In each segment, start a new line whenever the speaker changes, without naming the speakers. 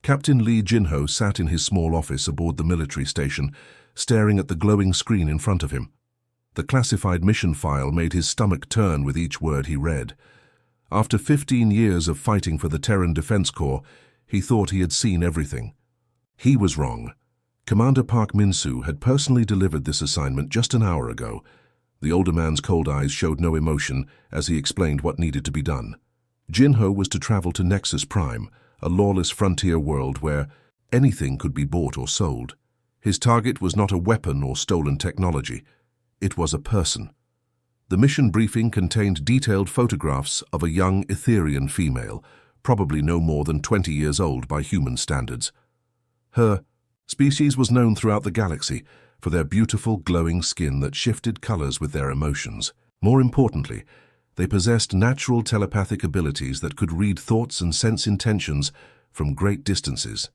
Captain Lee Jinho sat in his small office aboard the military station, staring at the glowing screen in front of him. The classified mission file made his stomach turn with each word he read. After 15 years of fighting for the Terran Defense Corps, he thought he had seen everything. He was wrong. Commander Park Min-soo had personally delivered this assignment just an hour ago. The older man's cold eyes showed no emotion as he explained what needed to be done. Jinho was to travel to Nexus Prime, a lawless frontier world where anything could be bought or sold. His target was not a weapon or stolen technology. It was a person. The mission briefing contained detailed photographs of a young Etherian female, probably no more than 20 years old by human standards. Her species was known throughout the galaxy for their beautiful, glowing skin that shifted colors with their emotions. More importantly, they possessed natural telepathic abilities that could read thoughts and sense intentions from great distances.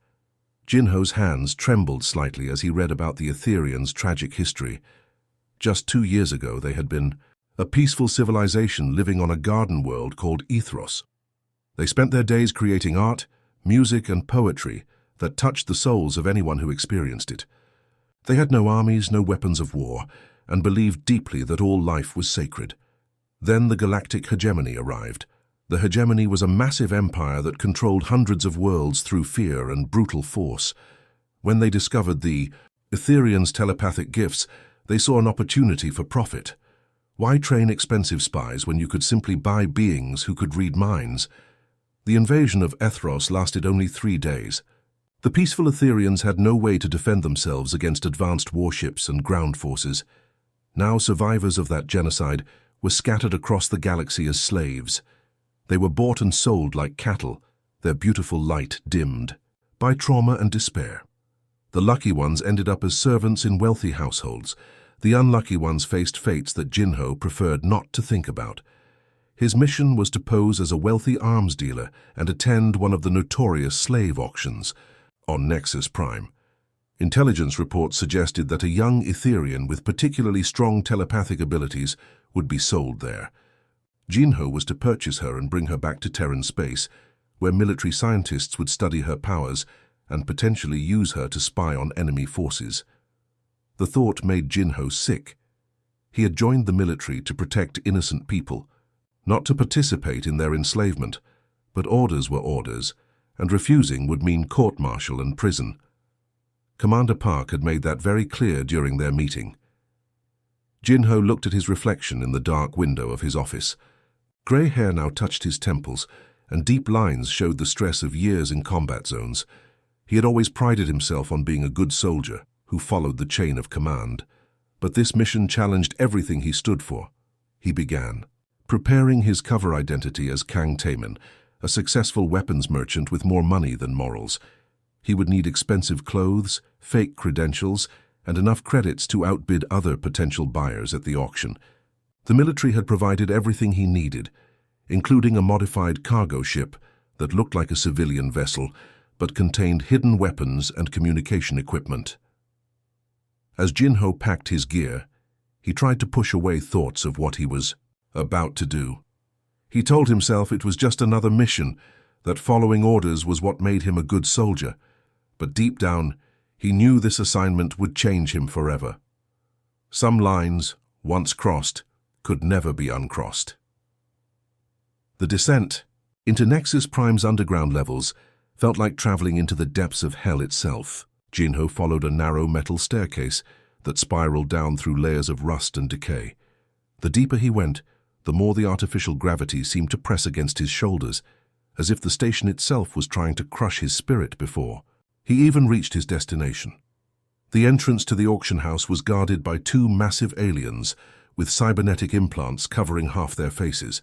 Jinho's hands trembled slightly as he read about the Etherians' tragic history. Just 2 years ago, they had been a peaceful civilization living on a garden world called Ethros. They spent their days creating art, music, and poetry that touched the souls of anyone who experienced it. They had no armies, no weapons of war, and believed deeply that all life was sacred. Then the galactic hegemony arrived. The hegemony was a massive empire that controlled hundreds of worlds through fear and brutal force. When they discovered the Etherians' telepathic gifts, they saw an opportunity for profit. Why train expensive spies when you could simply buy beings who could read minds? The invasion of Ethros lasted only 3 days. The peaceful Etherians had no way to defend themselves against advanced warships and ground forces. Now survivors of that genocide were scattered across the galaxy as slaves. They were bought and sold like cattle, their beautiful light dimmed by trauma and despair. The lucky ones ended up as servants in wealthy households. The unlucky ones faced fates that Jinho preferred not to think about. His mission was to pose as a wealthy arms dealer and attend one of the notorious slave auctions on Nexus Prime. Intelligence reports suggested that a young Etherian with particularly strong telepathic abilities would be sold there. Jinho was to purchase her and bring her back to Terran space, where military scientists would study her powers and potentially use her to spy on enemy forces. The thought made Jinho sick. He had joined the military to protect innocent people, not to participate in their enslavement, but orders were orders, and refusing would mean court-martial and prison. Commander Park had made that very clear during their meeting. Jinho looked at his reflection in the dark window of his office. Grey hair now touched his temples, and deep lines showed the stress of years in combat zones. He had always prided himself on being a good soldier who followed the chain of command. But this mission challenged everything he stood for. He began preparing his cover identity as Kang Taemin, a successful weapons merchant with more money than morals. He would need expensive clothes, fake credentials, and enough credits to outbid other potential buyers at the auction. The military had provided everything he needed, including a modified cargo ship that looked like a civilian vessel, but contained hidden weapons and communication equipment. As Jinho packed his gear, he tried to push away thoughts of what he was about to do. He told himself it was just another mission, that following orders was what made him a good soldier, but deep down, he knew this assignment would change him forever. Some lines, once crossed, could never be uncrossed. The descent into Nexus Prime's underground levels felt like traveling into the depths of hell itself. Jinho followed a narrow metal staircase that spiraled down through layers of rust and decay. The deeper he went, the more the artificial gravity seemed to press against his shoulders, as if the station itself was trying to crush his spirit before. He even reached his destination. The entrance to the auction house was guarded by 2 massive aliens with cybernetic implants covering half their faces.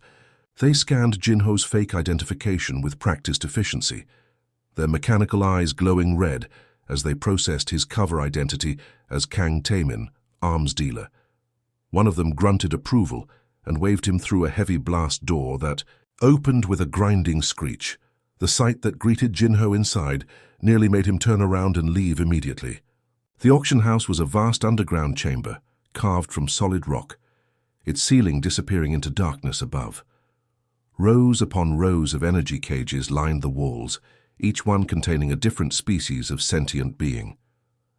They scanned Jinho's fake identification with practiced efficiency, their mechanical eyes glowing red as they processed his cover identity as Kang Taemin, arms dealer. One of them grunted approval and waved him through a heavy blast door that opened with a grinding screech. The sight that greeted Jinho inside nearly made him turn around and leave immediately. The auction house was a vast underground chamber, carved from solid rock, its ceiling disappearing into darkness above. Rows upon rows of energy cages lined the walls, each one containing a different species of sentient being.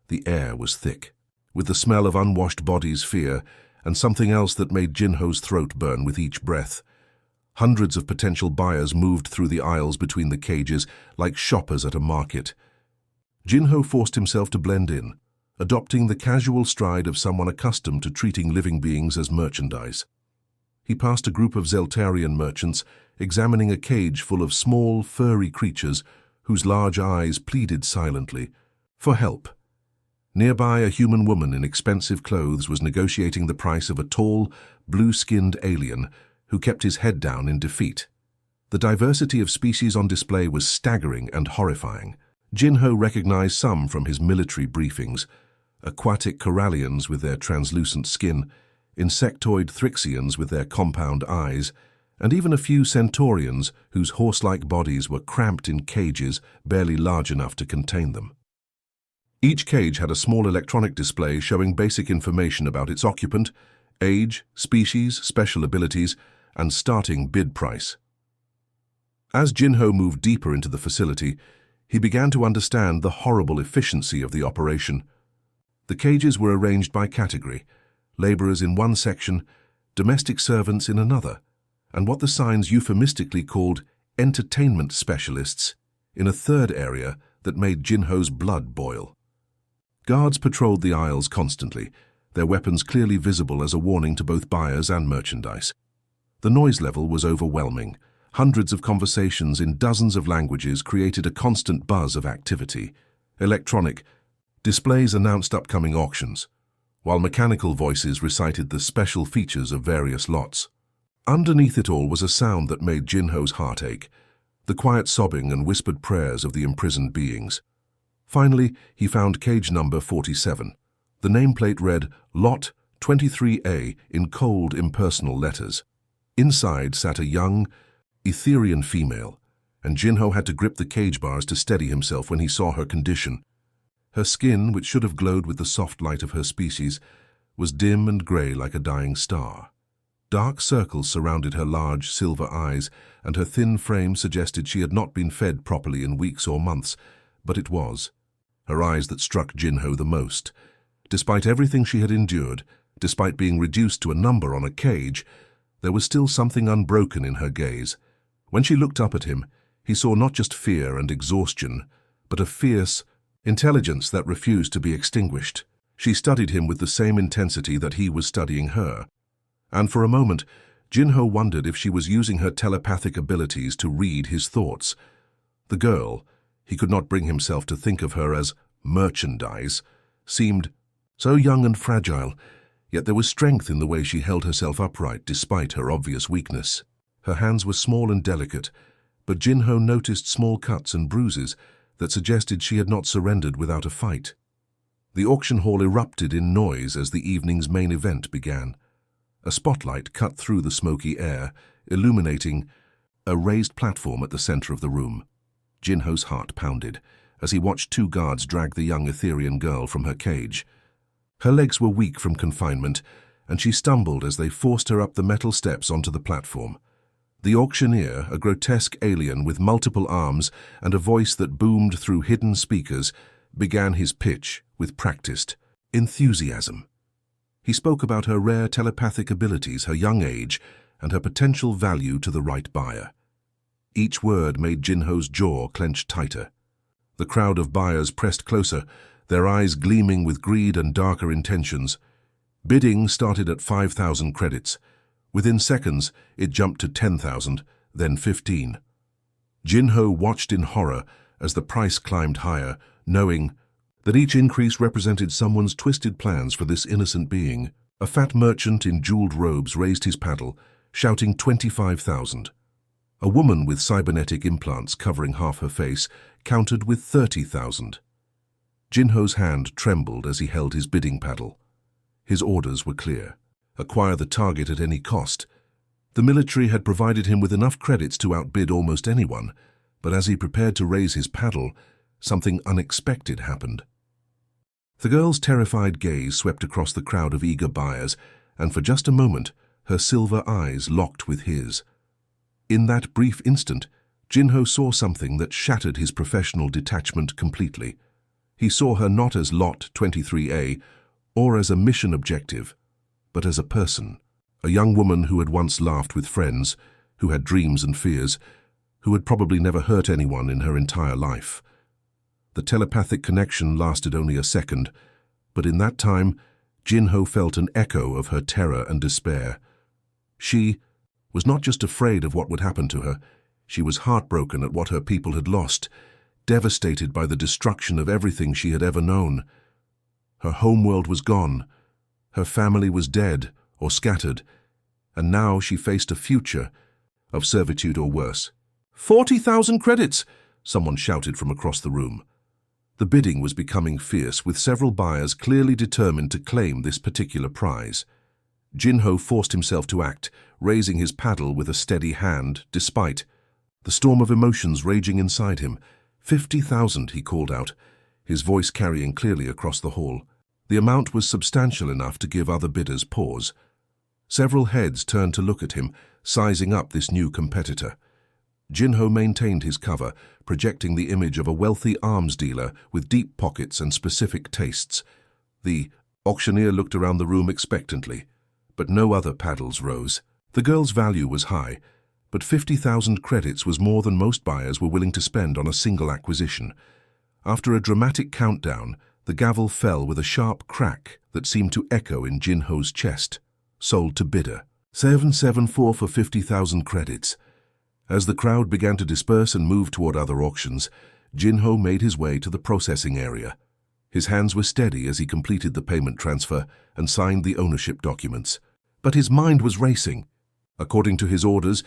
The air was thick, with the smell of unwashed bodies, fear, and something else that made Jinho's throat burn with each breath. Hundreds of potential buyers moved through the aisles between the cages like shoppers at a market. Jinho forced himself to blend in, adopting the casual stride of someone accustomed to treating living beings as merchandise. He passed a group of Zeltarian merchants, examining a cage full of small, furry creatures whose large eyes pleaded silently for help. Nearby, a human woman in expensive clothes was negotiating the price of a tall, blue-skinned alien who kept his head down in defeat. The diversity of species on display was staggering and horrifying. Jinho recognized some from his military briefings: aquatic corallians with their translucent skin, insectoid Thrixians with their compound eyes, and even a few centaurians whose horse-like bodies were cramped in cages barely large enough to contain them. Each cage had a small electronic display showing basic information about its occupant, age, species, special abilities, and starting bid price. As Jinho moved deeper into the facility, he began to understand the horrible efficiency of the operation. The cages were arranged by category: laborers in one section, domestic servants in another, and what the signs euphemistically called entertainment specialists in a third area that made Jinho's blood boil. Guards patrolled the aisles constantly, their weapons clearly visible as a warning to both buyers and merchandise. The noise level was overwhelming. Hundreds of conversations in dozens of languages created a constant buzz of activity. Electronic displays announced upcoming auctions, while mechanical voices recited the special features of various lots. Underneath it all was a sound that made Jinho's heart ache: the quiet sobbing and whispered prayers of the imprisoned beings. Finally, he found cage number 47. The nameplate read Lot 23A in cold, impersonal letters. Inside sat a young, Etherian female, and Jinho had to grip the cage bars to steady himself when he saw her condition. Her skin, which should have glowed with the soft light of her species, was dim and grey like a dying star. Dark circles surrounded her large, silver eyes, and her thin frame suggested she had not been fed properly in weeks or months, but it was her eyes that struck Jinho the most. Despite everything she had endured, despite being reduced to a number on a cage, there was still something unbroken in her gaze. When she looked up at him, he saw not just fear and exhaustion, but a fierce intelligence that refused to be extinguished. She studied him with the same intensity that he was studying her, and for a moment, Jinho wondered if she was using her telepathic abilities to read his thoughts. The girl, he could not bring himself to think of her as merchandise, seemed so young and fragile, yet there was strength in the way she held herself upright despite her obvious weakness. Her hands were small and delicate, but Jinho noticed small cuts and bruises that suggested she had not surrendered without a fight. The auction hall erupted in noise as the evening's main event began. A spotlight cut through the smoky air, illuminating a raised platform at the center of the room. Jinho's heart pounded as he watched two guards drag the young Etherian girl from her cage. Her legs were weak from confinement, and she stumbled as they forced her up the metal steps onto the platform. The auctioneer, a grotesque alien with multiple arms and a voice that boomed through hidden speakers, began his pitch with practiced enthusiasm. He spoke about her rare telepathic abilities, her young age, and her potential value to the right buyer. Each word made Jinho's jaw clench tighter. The crowd of buyers pressed closer, their eyes gleaming with greed and darker intentions. Bidding started at 5,000 credits. Within seconds, it jumped to 10,000, then 15. Jinho watched in horror as the price climbed higher, knowing that each increase represented someone's twisted plans for this innocent being. A fat merchant in jeweled robes raised his paddle, shouting 25,000. A woman with cybernetic implants covering half her face countered with 30,000. Jinho's hand trembled as he held his bidding paddle. His orders were clear: acquire the target at any cost. The military had provided him with enough credits to outbid almost anyone, but as he prepared to raise his paddle, something unexpected happened. The girl's terrified gaze swept across the crowd of eager buyers, and for just a moment, her silver eyes locked with his. In that brief instant, Jinho saw something that shattered his professional detachment completely. He saw her not as Lot 23A or as a mission objective, but as a person, a young woman who had once laughed with friends, who had dreams and fears, who had probably never hurt anyone in her entire life. The telepathic connection lasted only a second, but in that time, Jinho felt an echo of her terror and despair. She was not just afraid of what would happen to her, she was heartbroken at what her people had lost, devastated by the destruction of everything she had ever known. Her homeworld was gone, her family was dead or scattered, and now she faced a future of servitude or worse. 40,000 credits! Someone shouted from across the room. The bidding was becoming fierce, with several buyers clearly determined to claim this particular prize. Jinho forced himself to act, raising his paddle with a steady hand, despite the storm of emotions raging inside him. 50,000, he called out, his voice carrying clearly across the hall. The amount was substantial enough to give other bidders pause. Several heads turned to look at him, sizing up this new competitor. Jinho maintained his cover, projecting the image of a wealthy arms dealer with deep pockets and specific tastes. The auctioneer looked around the room expectantly, but no other paddles rose. The girl's value was high, but 50,000 credits was more than most buyers were willing to spend on a single acquisition. After a dramatic countdown, the gavel fell with a sharp crack that seemed to echo in Jinho's chest. Sold to bidder. 774 for 50,000 credits. As the crowd began to disperse and move toward other auctions, Jinho made his way to the processing area. His hands were steady as he completed the payment transfer and signed the ownership documents. But his mind was racing. According to his orders,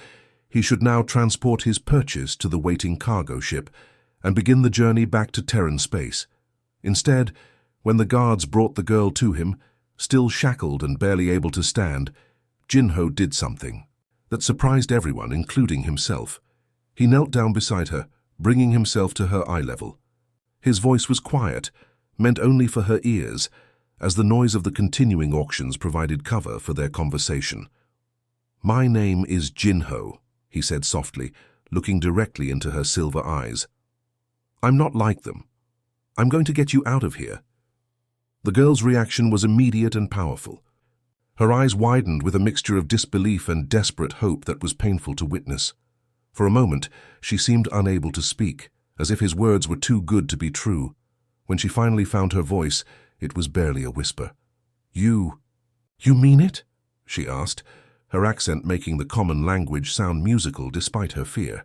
he should now transport his purchase to the waiting cargo ship and begin the journey back to Terran space. Instead, when the guards brought the girl to him, still shackled and barely able to stand, Jinho did something that surprised everyone, including himself. He knelt down beside her, bringing himself to her eye level. His voice was quiet, meant only for her ears, as the noise of the continuing auctions provided cover for their conversation. "My name is Jinho," he said softly, looking directly into her silver eyes. "I'm not like them. I'm going to get you out of here." The girl's reaction was immediate and powerful. Her eyes widened with a mixture of disbelief and desperate hope that was painful to witness. For a moment, she seemed unable to speak, as if his words were too good to be true. When she finally found her voice, it was barely a whisper. You mean it?" she asked, her accent making the common language sound musical despite her fear.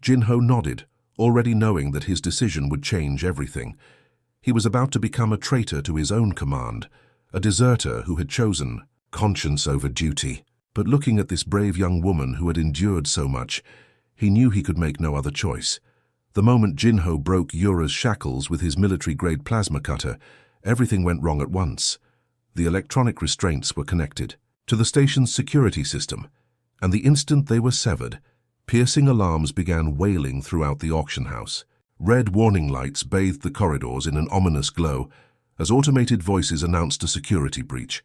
Jinho nodded, already knowing that his decision would change everything. He was about to become a traitor to his own command, a deserter who had chosen conscience over duty. But looking at this brave young woman who had endured so much, he knew he could make no other choice. The moment Jinho broke Yura's shackles with his military-grade plasma cutter, everything went wrong at once. The electronic restraints were connected to the station's security system, and the instant they were severed, piercing alarms began wailing throughout the auction house. Red warning lights bathed the corridors in an ominous glow as automated voices announced a security breach.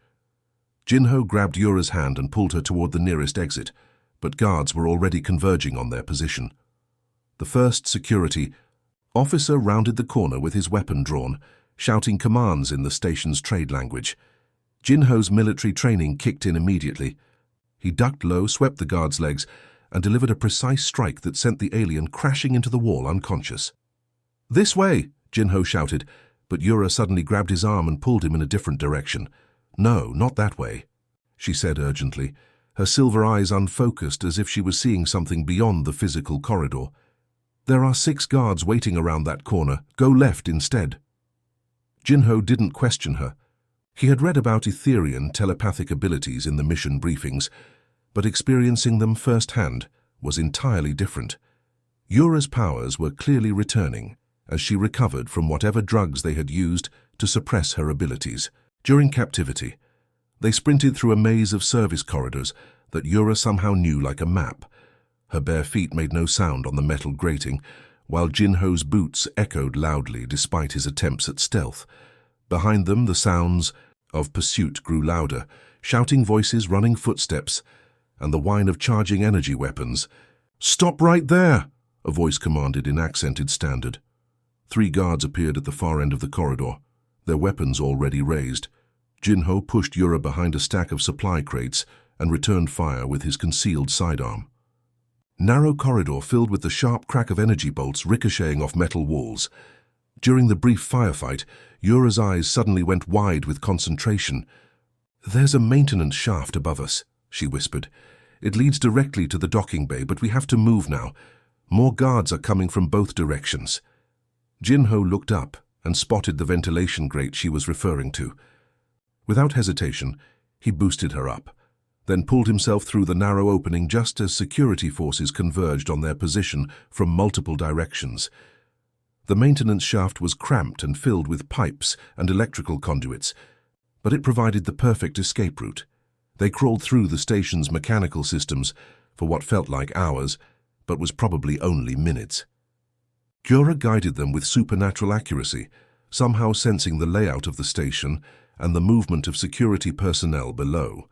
Jinho grabbed Yura's hand and pulled her toward the nearest exit, but guards were already converging on their position. The first security officer rounded the corner with his weapon drawn, shouting commands in the station's trade language. Jinho's military training kicked in immediately. He ducked low, swept the guard's legs, and delivered a precise strike that sent the alien crashing into the wall unconscious. "This way!" Jinho shouted, but Yura suddenly grabbed his arm and pulled him in a different direction. "No, not that way," she said urgently, her silver eyes unfocused as if she was seeing something beyond the physical corridor. "There are 6 guards waiting around that corner. Go left instead." Jinho didn't question her. He had read about Etherian telepathic abilities in the mission briefings, but experiencing them firsthand was entirely different. Yura's powers were clearly returning as she recovered from whatever drugs they had used to suppress her abilities. During captivity, they sprinted through a maze of service corridors that Yura somehow knew like a map. Her bare feet made no sound on the metal grating, while Jinho's boots echoed loudly despite his attempts at stealth. Behind them, the sounds of pursuit grew louder, shouting voices, running footsteps, and the whine of charging energy weapons. "Stop right there!" a voice commanded in accented standard. 3 guards appeared at the far end of the corridor, their weapons already raised. Jinho pushed Yura behind a stack of supply crates and returned fire with his concealed sidearm. Narrow corridor filled with the sharp crack of energy bolts ricocheting off metal walls. During the brief firefight, Yura's eyes suddenly went wide with concentration. "There's a maintenance shaft above us," she whispered. "It leads directly to the docking bay, but we have to move now. More guards are coming from both directions." Jinho looked up and spotted the ventilation grate she was referring to. Without hesitation, he boosted her up, then pulled himself through the narrow opening just as security forces converged on their position from multiple directions. The maintenance shaft was cramped and filled with pipes and electrical conduits, but it provided the perfect escape route. They crawled through the station's mechanical systems for what felt like hours, but was probably only minutes. Yura guided them with supernatural accuracy, somehow sensing the layout of the station and the movement of security personnel below.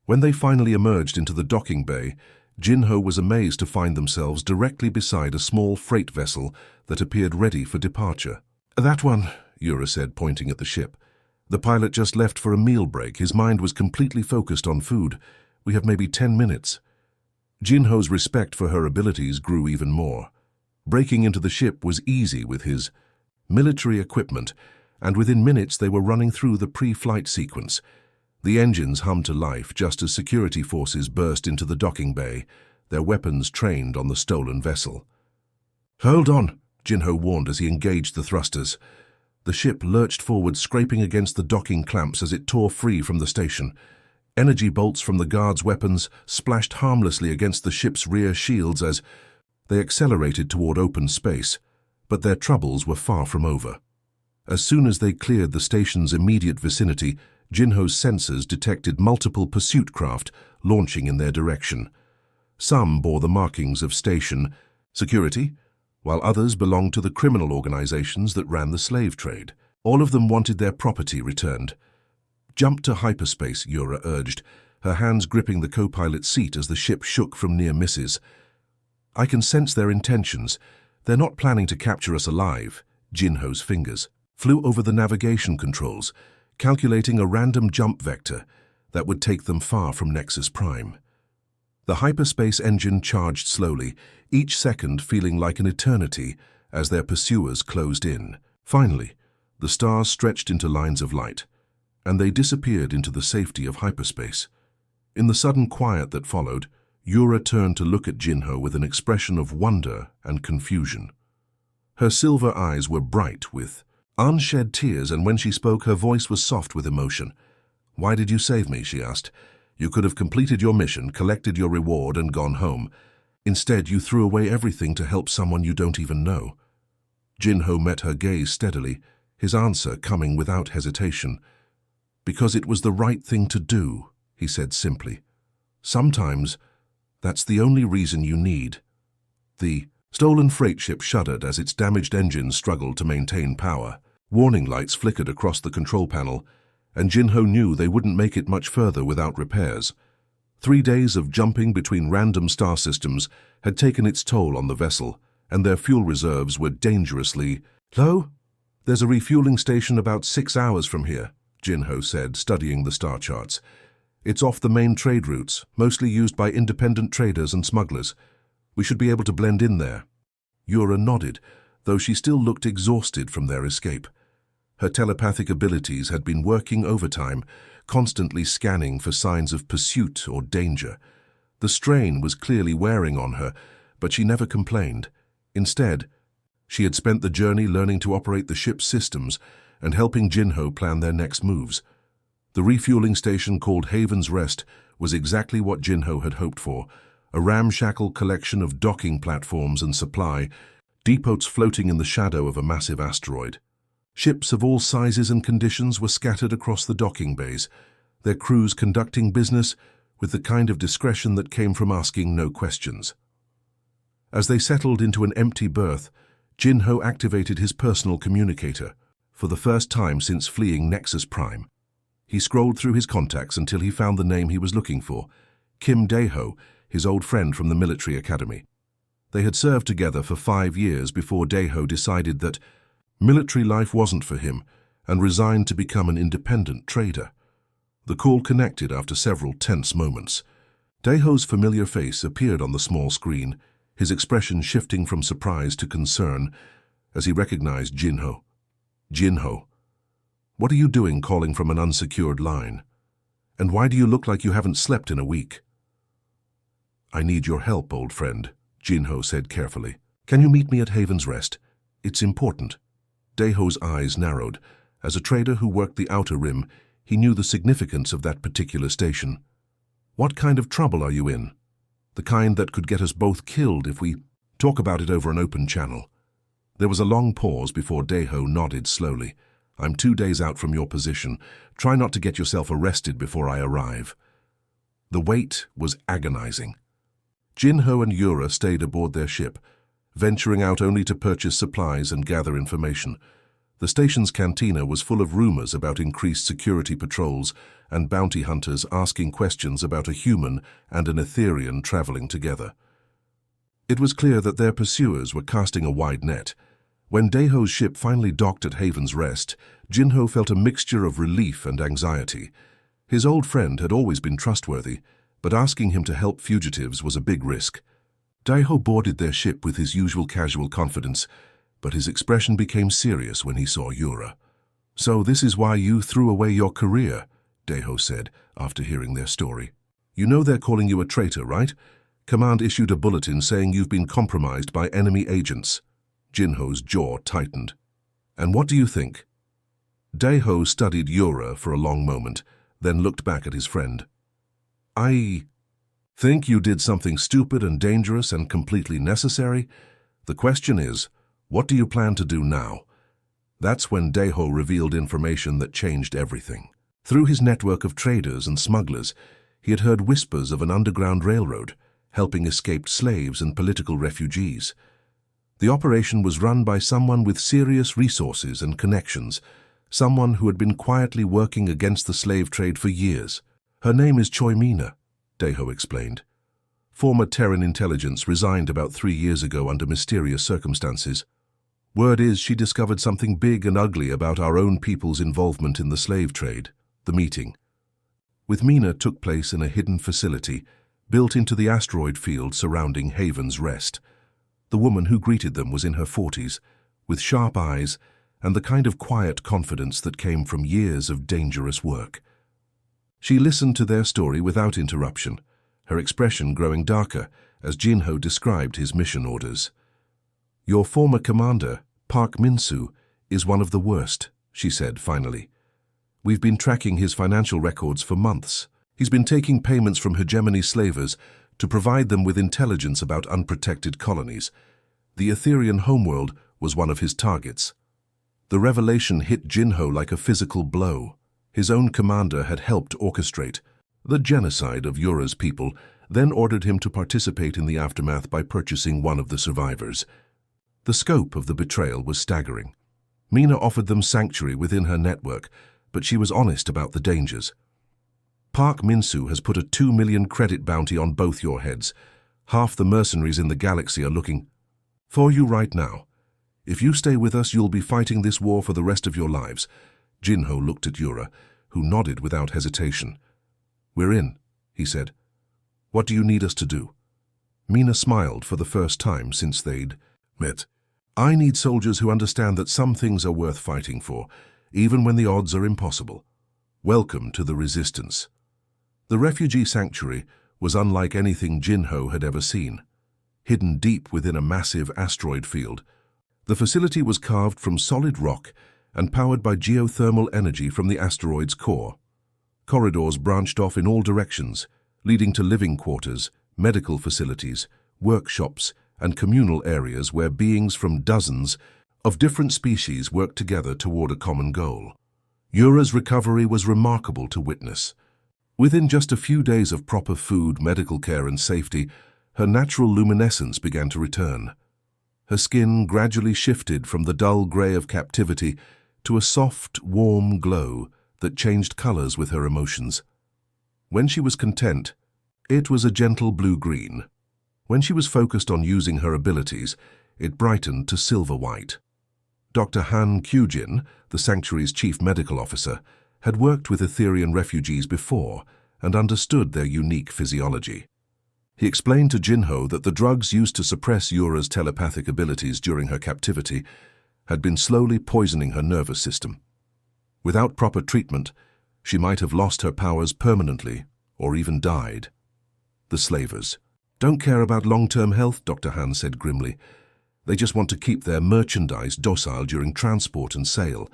When they finally emerged into the docking bay, Jinho was amazed to find themselves directly beside a small freight vessel that appeared ready for departure. "That one," Yura said, pointing at the ship. "The pilot just left for a meal break. His mind was completely focused on food. We have maybe 10 minutes. Jinho's respect for her abilities grew even more. Breaking into the ship was easy with his military equipment, and within minutes they were running through the pre-flight sequence. The engines hummed to life just as security forces burst into the docking bay, their weapons trained on the stolen vessel. "Hold on," Jinho warned as he engaged the thrusters. The ship lurched forward, scraping against the docking clamps as it tore free from the station. Energy bolts from the guards' weapons splashed harmlessly against the ship's rear shields as they accelerated toward open space, but their troubles were far from over. As soon as they cleared the station's immediate vicinity, Jinho's sensors detected multiple pursuit craft launching in their direction. Some bore the markings of station security, while others belonged to the criminal organizations that ran the slave trade. All of them wanted their property returned. "Jump to hyperspace," Yura urged, her hands gripping the co-pilot's seat as the ship shook from near misses. "I can sense their intentions. They're not planning to capture us alive." Jinho's fingers flew over the navigation controls, calculating a random jump vector that would take them far from Nexus Prime. The hyperspace engine charged slowly, each second feeling like an eternity as their pursuers closed in. Finally, the stars stretched into lines of light, and they disappeared into the safety of hyperspace. In the sudden quiet that followed, Yura turned to look at Jinho with an expression of wonder and confusion. Her silver eyes were bright with unshed tears, and when she spoke, her voice was soft with emotion. "Why did you save me?" she asked. "You could have completed your mission, collected your reward, and gone home. Instead, you threw away everything to help someone you don't even know." Jinho met her gaze steadily, his answer coming without hesitation. "Because it was the right thing to do," he said simply. "Sometimes, that's the only reason you need." The stolen freight ship shuddered as its damaged engines struggled to maintain power. Warning lights flickered across the control panel, and Jinho knew they wouldn't make it much further without repairs. 3 days of jumping between random star systems had taken its toll on the vessel, and their fuel reserves were dangerously low. "There's a refueling station about 6 hours from here," Jinho said, studying the star charts. "It's off the main trade routes, mostly used by independent traders and smugglers. We should be able to blend in there." Yura nodded, though she still looked exhausted from their escape. Her telepathic abilities had been working overtime, constantly scanning for signs of pursuit or danger. The strain was clearly wearing on her, but she never complained. Instead, she had spent the journey learning to operate the ship's systems and helping Jinho plan their next moves. The refueling station called Haven's Rest was exactly what Jinho had hoped for, a ramshackle collection of docking platforms and supply depots floating in the shadow of a massive asteroid. Ships of all sizes and conditions were scattered across the docking bays, their crews conducting business with the kind of discretion that came from asking no questions. As they settled into an empty berth, Jinho activated his personal communicator, for the first time since fleeing Nexus Prime. He scrolled through his contacts until he found the name he was looking for, Kim Daeho, his old friend from the military academy. They had served together for 5 years before Daeho decided that military life wasn't for him and resigned to become an independent trader. The call connected after several tense moments. Daeho's familiar face appeared on the small screen, his expression shifting from surprise to concern as he recognized Jinho. Jinho, what are you doing calling from an unsecured line? And why do you look like you haven't slept in a week? I need your help, old friend, Jinho said carefully. Can you meet me at Haven's Rest? It's important. Daeho's eyes narrowed. As a trader who worked the Outer Rim, he knew the significance of that particular station. What kind of trouble are you in? The kind that could get us both killed if we talk about it over an open channel. There was a long pause before Daeho nodded slowly. I'm 2 days out from your position. Try not to get yourself arrested before I arrive. The wait was agonizing. Jinho and Yura stayed aboard their ship, venturing out only to purchase supplies and gather information. The station's cantina was full of rumors about increased security patrols and bounty hunters asking questions about a human and an Etherian traveling together. It was clear that their pursuers were casting a wide net. When Daeho's ship finally docked at Haven's Rest, Jinho felt a mixture of relief and anxiety. His old friend had always been trustworthy, but asking him to help fugitives was a big risk. Daeho boarded their ship with his usual casual confidence, but his expression became serious when he saw Yura. So this is why you threw away your career, Daeho said, after hearing their story. You know they're calling you a traitor, right? Command issued a bulletin saying you've been compromised by enemy agents. Jinho's jaw tightened. And what do you think? Daeho studied Yura for a long moment, then looked back at his friend. I think you did something stupid and dangerous and completely necessary. The question is, what do you plan to do now? That's when Daeho revealed information that changed everything. Through his network of traders and smugglers, he had heard whispers of an underground railroad, helping escaped slaves and political refugees. The operation was run by someone with serious resources and connections, someone who had been quietly working against the slave trade for years. Her name is Choi Mina, Daeho explained. Former Terran intelligence resigned about 3 years ago under mysterious circumstances. Word is she discovered something big and ugly about our own people's involvement in the slave trade. The meeting with Mina took place in a hidden facility built into the asteroid field surrounding Haven's Rest. The woman who greeted them was in her 40s, with sharp eyes and the kind of quiet confidence that came from years of dangerous work. She listened to their story without interruption, her expression growing darker as Jinho described his mission orders. Your former commander, Park Min-soo, is one of the worst, she said finally. We've been tracking his financial records for months. He's been taking payments from hegemony slavers to provide them with intelligence about unprotected colonies. The Etherian homeworld was one of his targets. The revelation hit Jinho like a physical blow. His own commander had helped orchestrate the genocide of Yura's people, then ordered him to participate in the aftermath by purchasing one of the survivors. The scope of the betrayal was staggering. Mina offered them sanctuary within her network, but she was honest about the dangers. Park Min-soo has put a 2 million credit bounty on both your heads. Half the mercenaries in the galaxy are looking for you right now. If you stay with us, you'll be fighting this war for the rest of your lives. Jinho looked at Yura, who nodded without hesitation. We're in, he said. What do you need us to do? Mina smiled for the first time since they'd met. I need soldiers who understand that some things are worth fighting for, even when the odds are impossible. Welcome to the Resistance. The refugee sanctuary was unlike anything Jinho had ever seen. Hidden deep within a massive asteroid field, the facility was carved from solid rock and powered by geothermal energy from the asteroid's core. Corridors branched off in all directions, leading to living quarters, medical facilities, workshops, and communal areas where beings from dozens of different species worked together toward a common goal. Yura's recovery was remarkable to witness. Within just a few days of proper food, medical care, and safety, her natural luminescence began to return. Her skin gradually shifted from the dull gray of captivity to a soft, warm glow that changed colors with her emotions. When she was content, it was a gentle blue-green. When she was focused on using her abilities, it brightened to silver-white. Dr. Han Kyujin, the sanctuary's chief medical officer, had worked with Etherian refugees before and understood their unique physiology. He explained to Jinho that the drugs used to suppress Yura's telepathic abilities during her captivity had been slowly poisoning her nervous system. Without proper treatment, she might have lost her powers permanently or even died. The slavers don't care about long-term health, Dr. Han said grimly. They just want to keep their merchandise docile during transport and sale.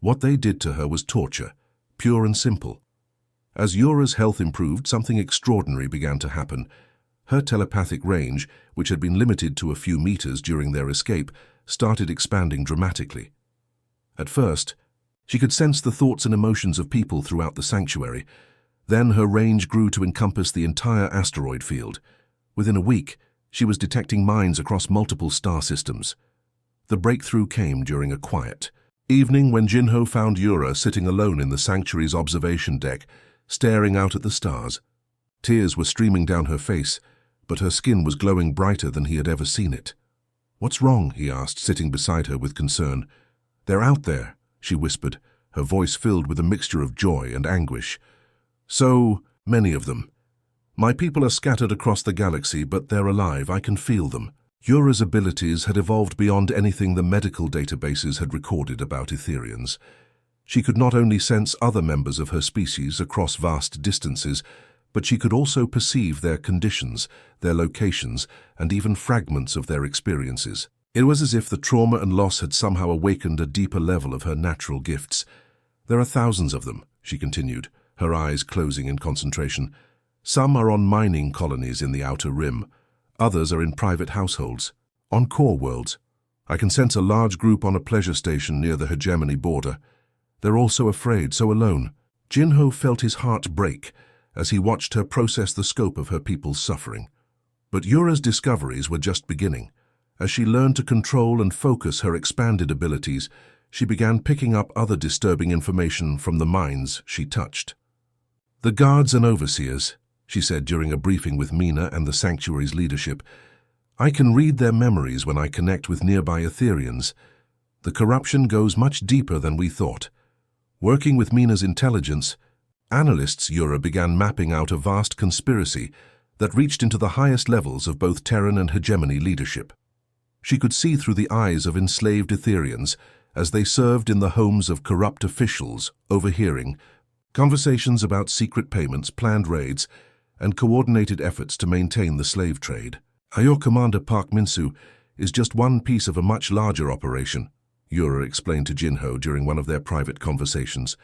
What they did to her was torture, pure and simple. As Yura's health improved, something extraordinary began to happen. Her telepathic range, which had been limited to a few meters during their escape, started expanding dramatically. At first, she could sense the thoughts and emotions of people throughout the sanctuary. Then her range grew to encompass the entire asteroid field. Within a week, she was detecting minds across multiple star systems. The breakthrough came during a quiet evening when Jinho found Yura sitting alone in the sanctuary's observation deck, staring out at the stars. Tears were streaming down her face, but her skin was glowing brighter than he had ever seen it. "What's wrong?" he asked, sitting beside her with concern. "They're out there," she whispered, her voice filled with a mixture of joy and anguish. "So many of them. My people are scattered across the galaxy, but they're alive. I can feel them." Yura's abilities had evolved beyond anything the medical databases had recorded about Etherians. She could not only sense other members of her species across vast distances, but she could also perceive their conditions, their locations, and even fragments of their experiences. It was as if the trauma and loss had somehow awakened a deeper level of her natural gifts. "There are thousands of them," she continued, her eyes closing in concentration. "Some are on mining colonies in the outer rim. Others are in private households, on core worlds. I can sense a large group on a pleasure station near the hegemony border. They're all so afraid, so alone." Jinho felt his heart break as he watched her process the scope of her people's suffering. But Yura's discoveries were just beginning. As she learned to control and focus her expanded abilities, she began picking up other disturbing information from the minds she touched. "The guards and overseers," she said during a briefing with Mina and the sanctuary's leadership. "I can read their memories when I connect with nearby Etherians. The corruption goes much deeper than we thought." Working with Mina's intelligence, analysts Yura began mapping out a vast conspiracy that reached into the highest levels of both Terran and hegemony leadership. She could see through the eyes of enslaved Etherians as they served in the homes of corrupt officials, overhearing conversations about secret payments, planned raids, and coordinated efforts to maintain the slave trade. "Your commander Park Minsu is just one piece of a much larger operation," Yura explained to Jinho during one of their private conversations.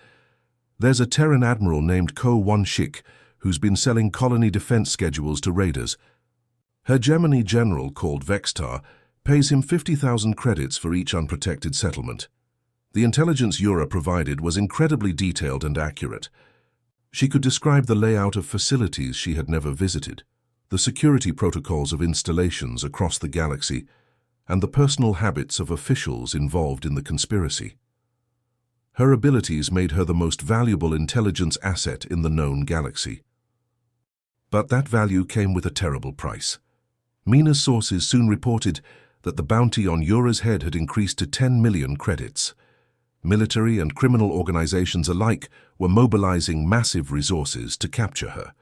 "There's a Terran admiral named Ko Won-shik who's been selling colony defense schedules to raiders. Hegemony general called Vextar pays him 50,000 credits for each unprotected settlement." The intelligence Yura provided was incredibly detailed and accurate. She could describe the layout of facilities she had never visited, the security protocols of installations across the galaxy, and the personal habits of officials involved in the conspiracy. Her abilities made her the most valuable intelligence asset in the known galaxy. But that value came with a terrible price. Mina's sources soon reported that the bounty on Yura's head had increased to 10 million credits. Military and criminal organizations alike were mobilizing massive resources to capture her.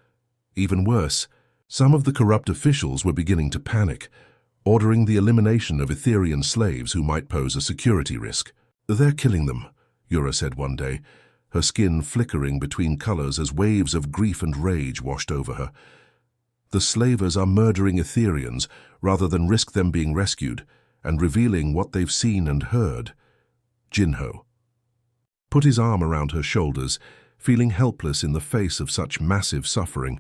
Even worse, some of the corrupt officials were beginning to panic, ordering the elimination of Etherian slaves who might pose a security risk. "They're killing them," Yura said one day, her skin flickering between colors as waves of grief and rage washed over her. "The slavers are murdering Etherians rather than risk them being rescued and revealing what they've seen and heard." Jinho put his arm around her shoulders, feeling helpless in the face of such massive suffering.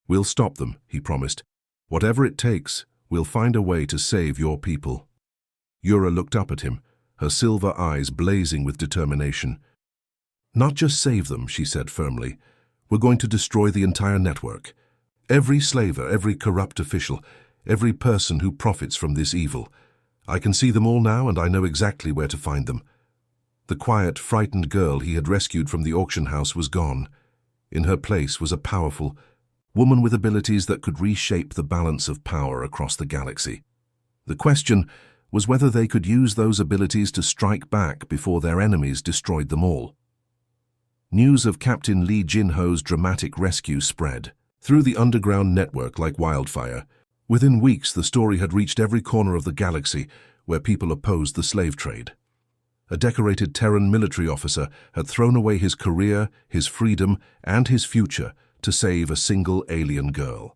"We'll stop them," he promised. "Whatever it takes, we'll find a way to save your people." Yura looked up at him, her silver eyes blazing with determination. "Not just save them," she said firmly. "We're going to destroy the entire network. Every slaver, every corrupt official, every person who profits from this evil. I can see them all now, and I know exactly where to find them." The quiet, frightened girl he had rescued from the auction house was gone. In her place was a powerful, woman with abilities that could reshape the balance of power across the galaxy. The question was whether they could use those abilities to strike back before their enemies destroyed them all. News of Captain Lee Jin-ho's dramatic rescue spread through the underground network like wildfire. Within weeks, the story had reached every corner of the galaxy where people opposed the slave trade. A decorated Terran military officer had thrown away his career, his freedom, and his future to save a single alien girl.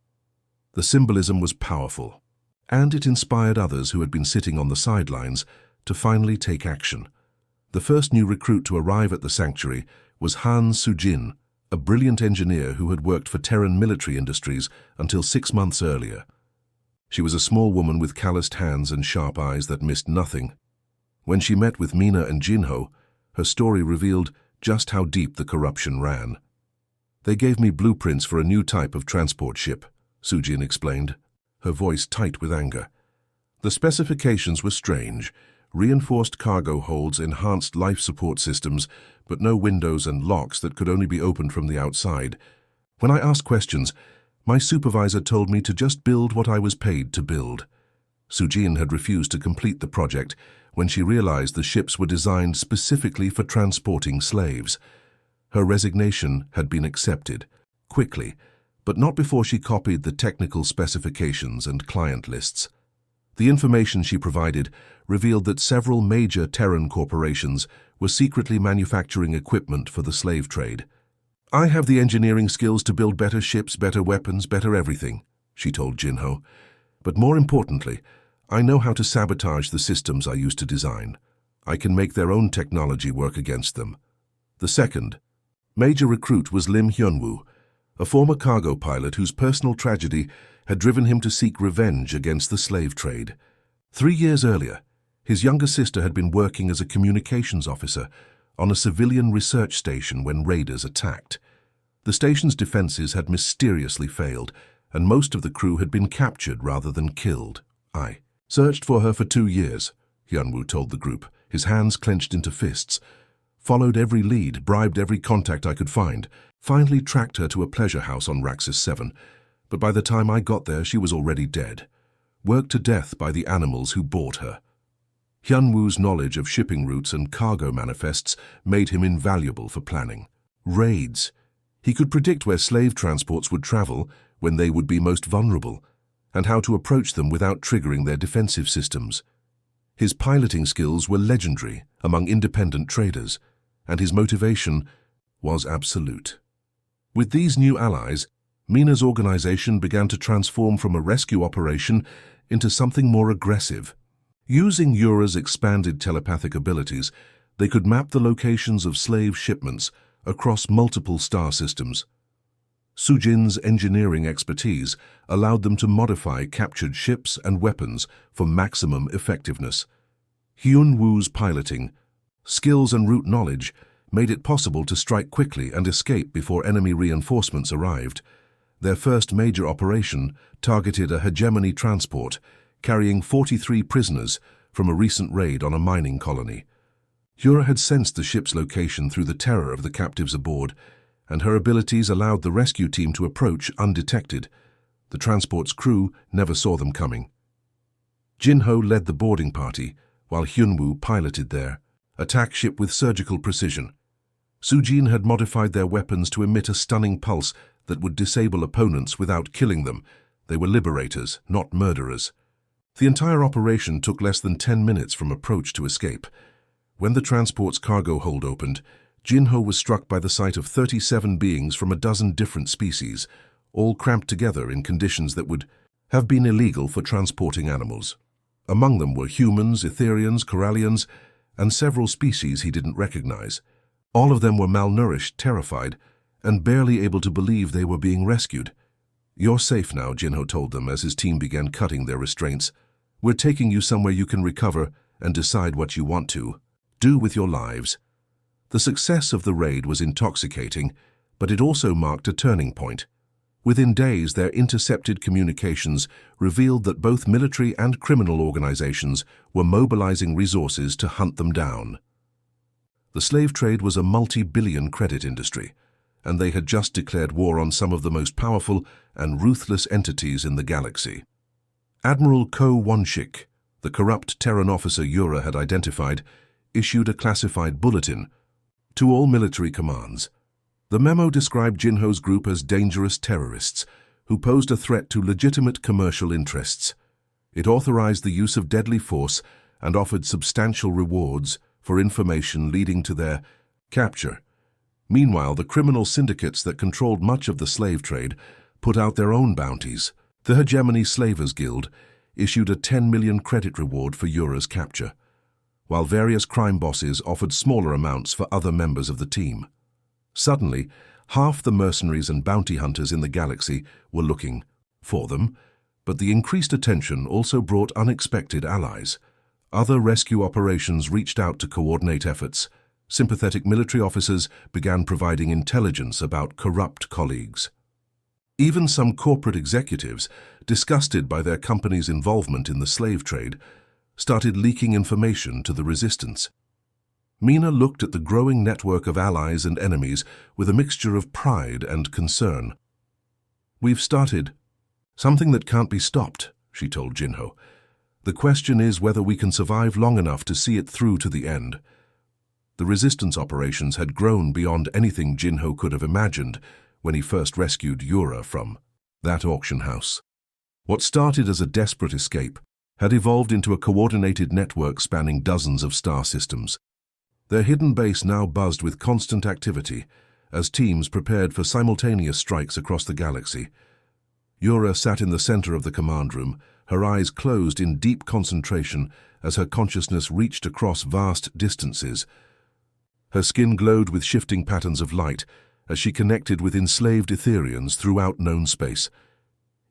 The symbolism was powerful, and it inspired others who had been sitting on the sidelines to finally take action. The first new recruit to arrive at the sanctuary was Han Sujin, a brilliant engineer who had worked for Terran military industries until 6 months earlier. She was a small woman with calloused hands and sharp eyes that missed nothing. When she met with Mina and Jinho, her story revealed just how deep the corruption ran. "They gave me blueprints for a new type of transport ship," Sujin explained, her voice tight with anger. The specifications were strange: reinforced cargo holds, enhanced life support systems, but no windows and locks that could only be opened from the outside. When I asked questions, my supervisor told me to just build what I was paid to build. Sujin had refused to complete the project when she realized the ships were designed specifically for transporting slaves. Her resignation had been accepted, quickly, but not before she copied the technical specifications and client lists. The information she provided revealed that several major Terran corporations were secretly manufacturing equipment for the slave trade. "I have the engineering skills to build better ships, better weapons, better everything," she told Jinho. "But more importantly, I know how to sabotage the systems I used to design. I can make their own technology work against them." The second major recruit was Lim Hyunwoo, a former cargo pilot whose personal tragedy had driven him to seek revenge against the slave trade. 3 years earlier, his younger sister had been working as a communications officer on a civilian research station when raiders attacked. The station's defenses had mysteriously failed, and most of the crew had been captured rather than killed. "I searched for her for 2 years, Hyunwoo told the group, his hands clenched into fists. "Followed every lead, bribed every contact I could find, finally tracked her to a pleasure house on Raxus 7. But by the time I got there, she was already dead, worked to death by the animals who bought her." Hyunwoo's knowledge of shipping routes and cargo manifests made him invaluable for planning. Raids. He could predict where slave transports would travel, when they would be most vulnerable, and how to approach them without triggering their defensive systems. His piloting skills were legendary among independent traders, and his motivation was absolute. With these new allies, Mina's organization began to transform from a rescue operation into something more aggressive. Using Yura's expanded telepathic abilities, they could map the locations of slave shipments across multiple star systems. Sujin's engineering expertise allowed them to modify captured ships and weapons for maximum effectiveness. Hyunwoo's piloting, skills and route knowledge made it possible to strike quickly and escape before enemy reinforcements arrived. Their first major operation targeted a hegemony transport carrying 43 prisoners from a recent raid on a mining colony. Yura had sensed the ship's location through the terror of the captives aboard, and her abilities allowed the rescue team to approach undetected. The transport's crew never saw them coming. Jinho led the boarding party, while Hyunwoo piloted their attack ship with surgical precision. Sujin had modified their weapons to emit a stunning pulse that would disable opponents without killing them. They were liberators, not murderers. The entire operation took less than 10 minutes from approach to escape. When the transport's cargo hold opened, Jinho was struck by the sight of 37 beings from a dozen different species, all cramped together in conditions that would have been illegal for transporting animals. Among them were humans, Etherians, Corallians, and several species he didn't recognize. All of them were malnourished, terrified, and barely able to believe they were being rescued. "You're safe now," Jinho told them as his team began cutting their restraints. "We're taking you somewhere you can recover and decide what you want to do with your lives." The success of the raid was intoxicating, but it also marked a turning point. Within days, their intercepted communications revealed that both military and criminal organizations were mobilizing resources to hunt them down. The slave trade was a multi-billion credit industry, and they had just declared war on some of the most powerful and ruthless entities in the galaxy. Admiral Ko Wonshik, the corrupt Terran officer Yura had identified, issued a classified bulletin to all military commands. The memo described Jinho's group as dangerous terrorists who posed a threat to legitimate commercial interests. It authorized the use of deadly force and offered substantial rewards for information leading to their capture. Meanwhile, the criminal syndicates that controlled much of the slave trade put out their own bounties. The Hegemony Slavers Guild issued a 10 million credit reward for Yura's capture, while various crime bosses offered smaller amounts for other members of the team. Suddenly, half the mercenaries and bounty hunters in the galaxy were looking for them, but the increased attention also brought unexpected allies. Other rescue operations reached out to coordinate efforts. Sympathetic military officers began providing intelligence about corrupt colleagues. Even some corporate executives, disgusted by their company's involvement in the slave trade, started leaking information to the resistance. Mina looked at the growing network of allies and enemies with a mixture of pride and concern. "We've started something that can't be stopped," she told Jinho. "The question is whether we can survive long enough to see it through to the end." The resistance operations had grown beyond anything Jinho could have imagined when he first rescued Yura from that auction house. What started as a desperate escape had evolved into a coordinated network spanning dozens of star systems. Their hidden base now buzzed with constant activity as teams prepared for simultaneous strikes across the galaxy. Yura sat in the center of the command room, her eyes closed in deep concentration as her consciousness reached across vast distances. Her skin glowed with shifting patterns of light as she connected with enslaved Etherians throughout known space.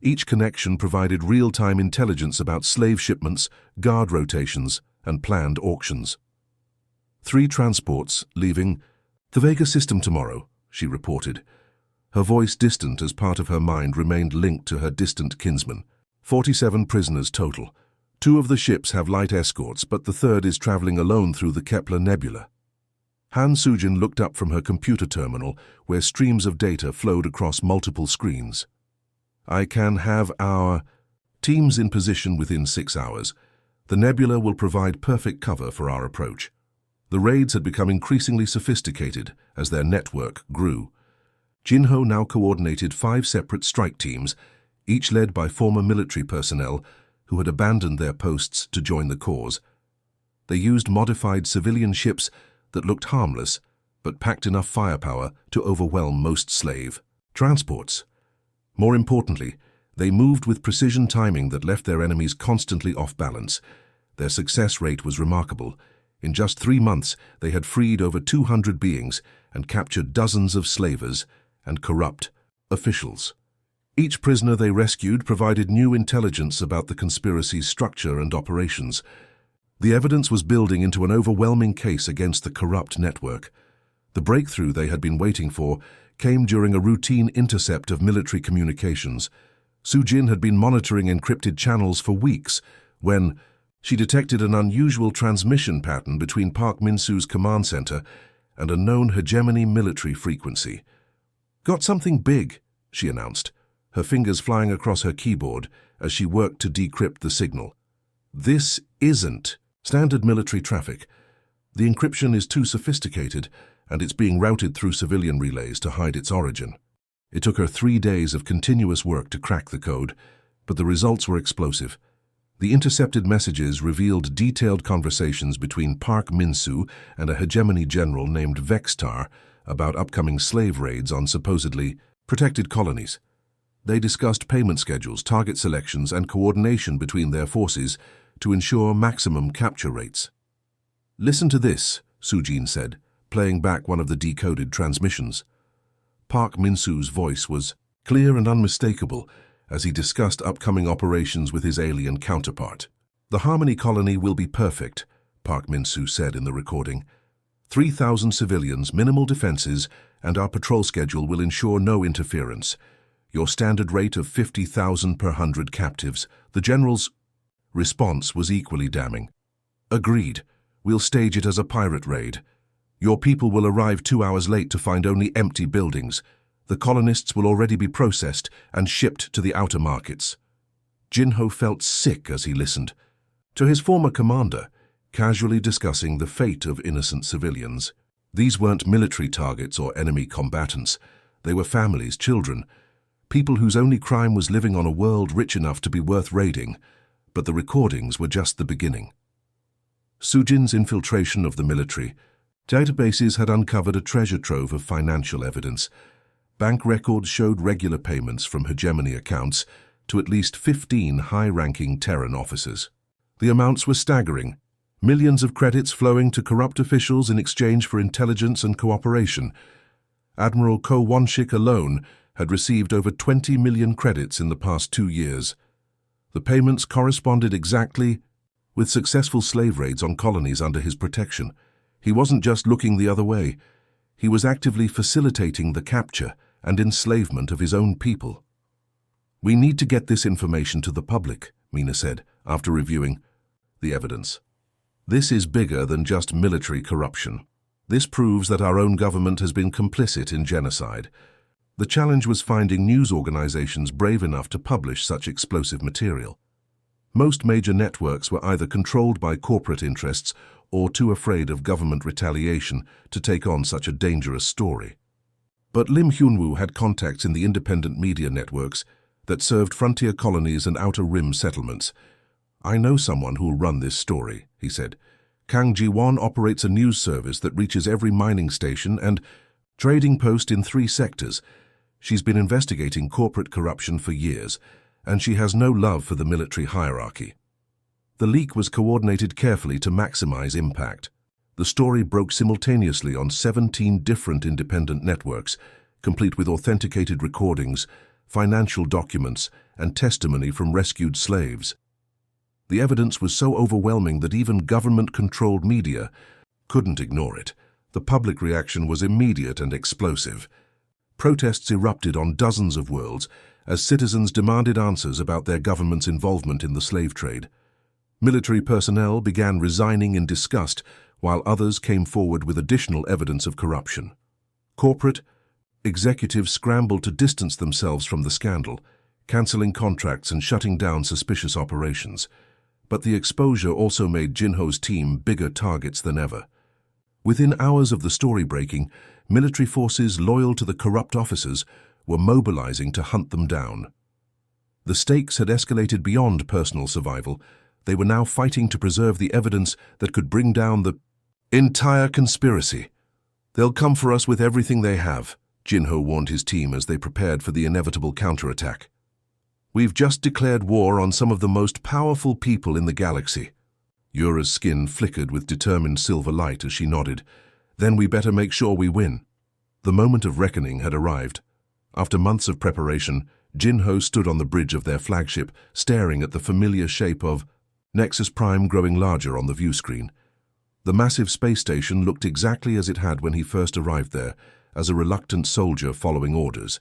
Each connection provided real-time intelligence about slave shipments, guard rotations, and planned auctions. 3 transports leaving the Vega system tomorrow, she reported. Her voice distant as part of her mind remained linked to her distant kinsman. 47 prisoners total. 2 of the ships have light escorts, but the third is traveling alone through the Kepler Nebula. Han Sujin looked up from her computer terminal, where streams of data flowed across multiple screens. "I can have our teams in position within 6 hours. The nebula will provide perfect cover for our approach." The raids had become increasingly sophisticated as their network grew. Jinho now coordinated 5 separate strike teams, each led by former military personnel who had abandoned their posts to join the cause. They used modified civilian ships that looked harmless but packed enough firepower to overwhelm most slave transports. More importantly, they moved with precision timing that left their enemies constantly off balance. Their success rate was remarkable. In just 3 months, they had freed over 200 beings and captured dozens of slavers and corrupt officials. Each prisoner they rescued provided new intelligence about the conspiracy's structure and operations. The evidence was building into an overwhelming case against the corrupt network. The breakthrough they had been waiting for came during a routine intercept of military communications. Sujin had been monitoring encrypted channels for weeks when she detected an unusual transmission pattern between Park Min-soo's command center and a known hegemony military frequency. "Got something big," she announced, her fingers flying across her keyboard as she worked to decrypt the signal. "This isn't standard military traffic. The encryption is too sophisticated, and it's being routed through civilian relays to hide its origin." It took her 3 days of continuous work to crack the code, but the results were explosive. The intercepted messages revealed detailed conversations between Park Min-soo and a hegemony general named Vextar about upcoming slave raids on supposedly protected colonies. They discussed payment schedules, target selections, and coordination between their forces to ensure maximum capture rates. "Listen to this," Sujin said, playing back one of the decoded transmissions. Park Min-soo's voice was clear and unmistakable as he discussed upcoming operations with his alien counterpart. "The Harmony colony will be perfect," Park Min-soo said in the recording. 3,000 civilians, minimal defenses, and our patrol schedule will ensure no interference. Your standard rate of 50,000 per 100 captives." The general's response was equally damning. "Agreed. We'll stage it as a pirate raid." Your people will arrive 2 hours late to find only empty buildings. The colonists will already be processed and shipped to the outer markets. Jinho felt sick as he listened to his former commander, casually discussing the fate of innocent civilians. These weren't military targets or enemy combatants. They were families, children, people whose only crime was living on a world rich enough to be worth raiding. But the recordings were just the beginning. Sujin's infiltration of the military databases had uncovered a treasure trove of financial evidence. Bank records showed regular payments from hegemony accounts to at least 15 high-ranking Terran officers. The amounts were staggering, millions of credits flowing to corrupt officials in exchange for intelligence and cooperation. Admiral Ko Wanshik alone had received over 20 million credits in the past 2 years. The payments corresponded exactly with successful slave raids on colonies under his protection. He wasn't just looking the other way. He was actively facilitating the capture and enslavement of his own people. "We need to get this information to the public," Mina said, after reviewing the evidence. "This is bigger than just military corruption. This proves that our own government has been complicit in genocide." The challenge was finding news organizations brave enough to publish such explosive material. Most major networks were either controlled by corporate interests or too afraid of government retaliation to take on such a dangerous story. But Lim Hyunwoo had contacts in the independent media networks that served frontier colonies and outer rim settlements. "I know someone who will run this story," he said. "Kang Ji-won operates a news service that reaches every mining station and trading post in 3 sectors. She's been investigating corporate corruption for years, and she has no love for the military hierarchy." The leak was coordinated carefully to maximize impact. The story broke simultaneously on 17 different independent networks, complete with authenticated recordings, financial documents, and testimony from rescued slaves. The evidence was so overwhelming that even government-controlled media couldn't ignore it. The public reaction was immediate and explosive. Protests erupted on dozens of worlds as citizens demanded answers about their government's involvement in the slave trade. Military personnel began resigning in disgust, while others came forward with additional evidence of corruption. Corporate executives scrambled to distance themselves from the scandal, canceling contracts and shutting down suspicious operations. But the exposure also made Jinho's team bigger targets than ever. Within hours of the story breaking, military forces loyal to the corrupt officers were mobilizing to hunt them down. The stakes had escalated beyond personal survival. They were now fighting to preserve the evidence that could bring down the entire conspiracy. "They'll come for us with everything they have," Jinho warned his team as they prepared for the inevitable counterattack. "We've just declared war on some of the most powerful people in the galaxy." Yura's skin flickered with determined silver light as she nodded. "Then we better make sure we win." The moment of reckoning had arrived. After months of preparation, Jinho stood on the bridge of their flagship, staring at the familiar shape of Nexus Prime growing larger on the view screen. The massive space station looked exactly as it had when he first arrived there, as a reluctant soldier following orders.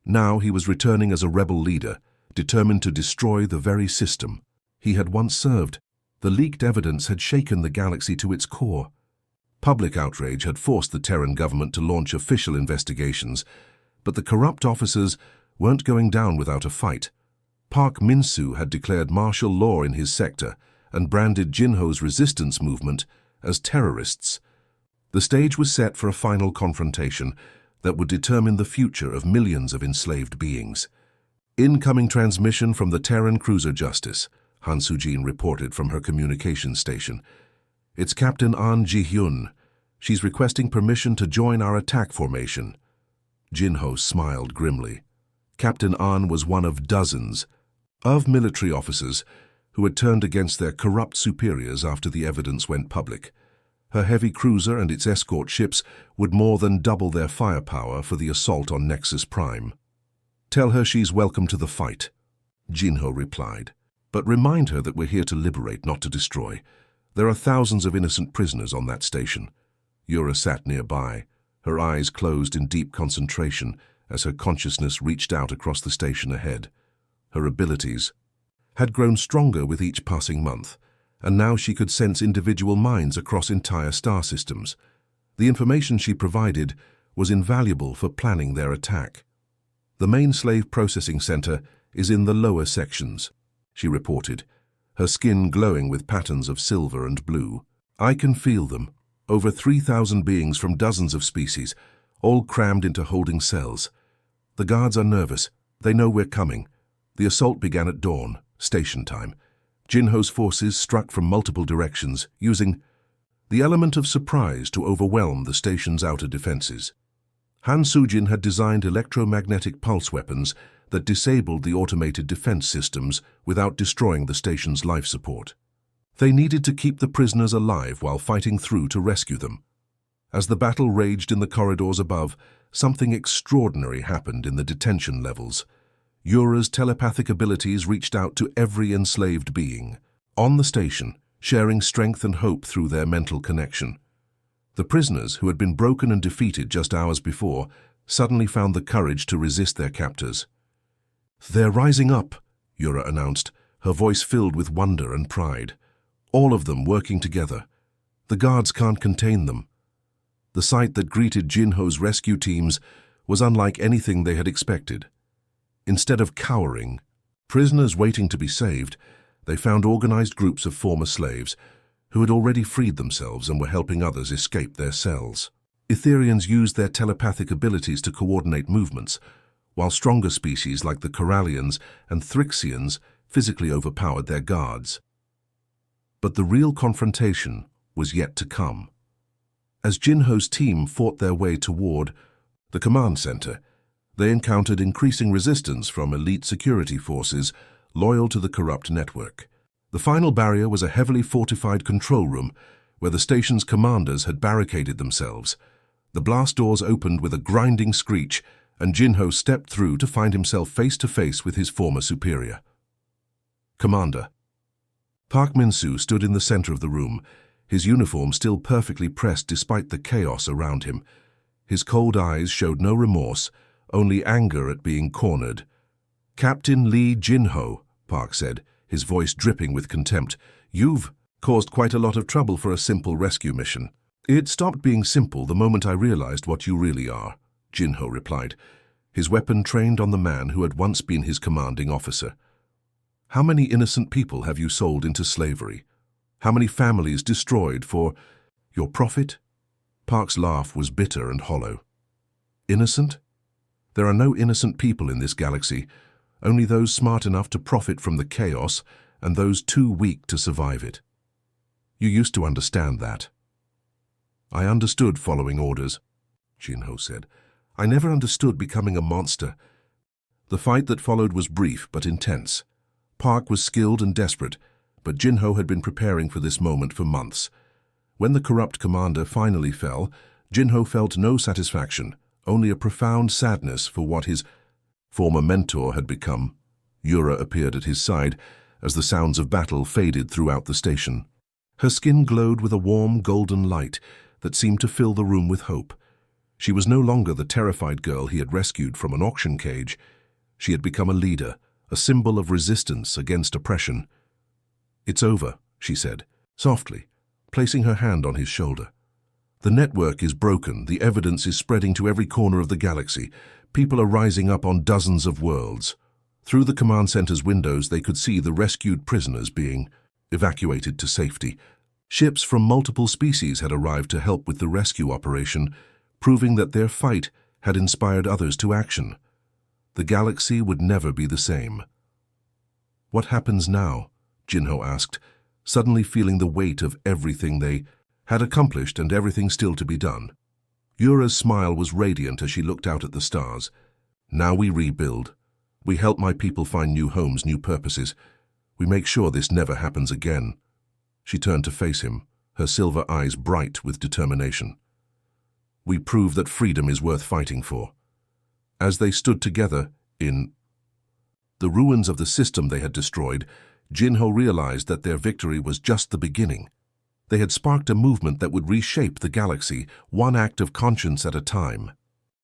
Now he was returning as a rebel leader, determined to destroy the very system he had once served. The leaked evidence had shaken the galaxy to its core. Public outrage had forced the Terran government to launch official investigations, but the corrupt officers weren't going down without a fight. Park Min-soo had declared martial law in his sector and branded Jinho's resistance movement as terrorists. The stage was set for a final confrontation that would determine the future of millions of enslaved beings. "Incoming transmission from the Terran cruiser Justice," Han Soo-jin reported from her communications station. "It's Captain An Ji-hyun. She's requesting permission to join our attack formation." Jinho smiled grimly. Captain An was one of dozens of military officers who had turned against their corrupt superiors after the evidence went public. Her heavy cruiser and its escort ships would more than double their firepower for the assault on Nexus Prime. "Tell her she's welcome to the fight," Jinho replied. "But remind her that we're here to liberate, not to destroy. There are thousands of innocent prisoners on that station." Yura sat nearby, her eyes closed in deep concentration as her consciousness reached out across the station ahead. Her abilities had grown stronger with each passing month, and now she could sense individual minds across entire star systems. The information she provided was invaluable for planning their attack. "The main slave processing center is in the lower sections," she reported, her skin glowing with patterns of silver and blue. "I can feel them. Over 3,000 beings from dozens of species, all crammed into holding cells. The guards are nervous. They know we're coming. The assault began at dawn, station time. Jinho's forces struck from multiple directions, using the element of surprise to overwhelm the station's outer defenses. Han Sujin had designed electromagnetic pulse weapons that disabled the automated defense systems without destroying the station's life support. They needed to keep the prisoners alive while fighting through to rescue them. As the battle raged in the corridors above, something extraordinary happened in the detention levels. Yura's telepathic abilities reached out to every enslaved being on the station, sharing strength and hope through their mental connection. The prisoners, who had been broken and defeated just hours before, suddenly found the courage to resist their captors. "They're rising up," Yura announced, her voice filled with wonder and pride. "All of them working together. The guards can't contain them." The sight that greeted Jinho's rescue teams was unlike anything they had expected. Instead of cowering, prisoners waiting to be saved, they found organized groups of former slaves who had already freed themselves and were helping others escape their cells. Etherians used their telepathic abilities to coordinate movements, while stronger species like the Corallians and Thrixians physically overpowered their guards. But the real confrontation was yet to come. As Jinho's team fought their way toward the command center, they encountered increasing resistance from elite security forces loyal to the corrupt network. The final barrier was a heavily fortified control room where the station's commanders had barricaded themselves. The blast doors opened with a grinding screech, and Jinho stepped through to find himself face to face with his former superior. "Commander." Park Min-soo stood in the center of the room, his uniform still perfectly pressed despite the chaos around him. His cold eyes showed no remorse, only anger at being cornered. "Captain Lee Jinho," Park said, his voice dripping with contempt, "you've caused quite a lot of trouble for a simple rescue mission." "It stopped being simple the moment I realized what you really are," Jinho replied, his weapon trained on the man who had once been his commanding officer. "How many innocent people have you sold into slavery? How many families destroyed for your profit?" Park's laugh was bitter and hollow. "Innocent? There are no innocent people in this galaxy, only those smart enough to profit from the chaos and those too weak to survive it. You used to understand that." "I understood following orders," Jinho said. "I never understood becoming a monster." The fight that followed was brief but intense. Park was skilled and desperate, but Jinho had been preparing for this moment for months. When the corrupt commander finally fell, Jinho felt no satisfaction, only a profound sadness for what his former mentor had become. Yura appeared at his side as the sounds of battle faded throughout the station. Her skin glowed with a warm golden light that seemed to fill the room with hope. She was no longer the terrified girl he had rescued from an auction cage. She had become a leader, a symbol of resistance against oppression. "It's over," she said, softly, placing her hand on his shoulder. "The network is broken. The evidence is spreading to every corner of the galaxy. People are rising up on dozens of worlds." Through the command center's windows, they could see the rescued prisoners being evacuated to safety. Ships from multiple species had arrived to help with the rescue operation, proving that their fight had inspired others to action. The galaxy would never be the same. "What happens now?" Jinho asked, suddenly feeling the weight of everything they had accomplished and everything still to be done. Yura's smile was radiant as she looked out at the stars. "Now we rebuild. We help my people find new homes, new purposes. We make sure this never happens again." She turned to face him, her silver eyes bright with determination. "We prove that freedom is worth fighting for." As they stood together in the ruins of the system they had destroyed, Jinho realized that their victory was just the beginning. They had sparked a movement that would reshape the galaxy, one act of conscience at a time.